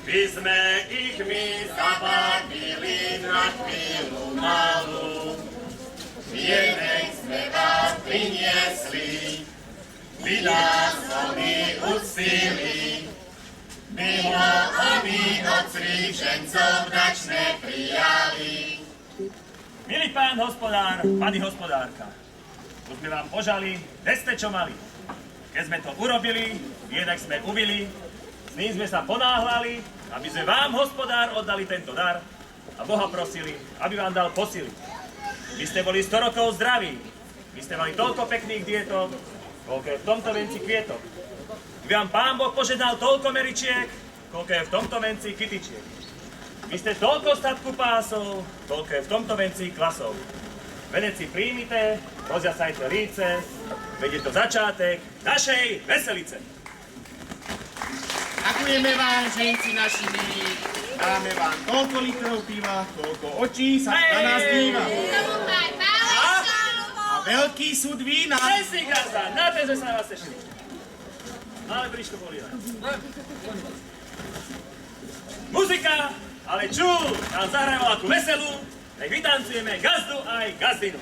by sme ich my zabavili na chvíľu malú. Vienek sme vám priniesli, vy nás oni uctili. My ho oni od srížencov načne prijali. Milý pán hospodár, pani hospodárka, už sme vám požali, kde ste čo mali. Keď sme to urobili, jednak sme uvili, s ním sme sa ponáhľali, aby sme vám, hospodár, oddali tento dar a Boha prosili, aby vám dal posily. Vy ste boli 100 rokov zdraví, vy ste mali toľko pekných dietok, koľko je v tomto venci kvietok. Vy vám Pán Boh požehnal toľko meričiek, koľko je v tomto venci kytičiek. Vy ste toľko statku pásov, koľko je v tomto venci klasov. Venec si príjmite, rozjasajte líce, veď je to začátek našej veselice. Ďakujeme vám, ženci naši milí. Dáme vám toľko litrov piva, koľko očí sa na nás díva. A veľký súd vína. Presný gazda, na ten sme sa na vás tešili. Ale briško bolí. Muzika, ale čul, nám zahrajú akú veselú, nech vytancujeme gazdu aj gazdinu.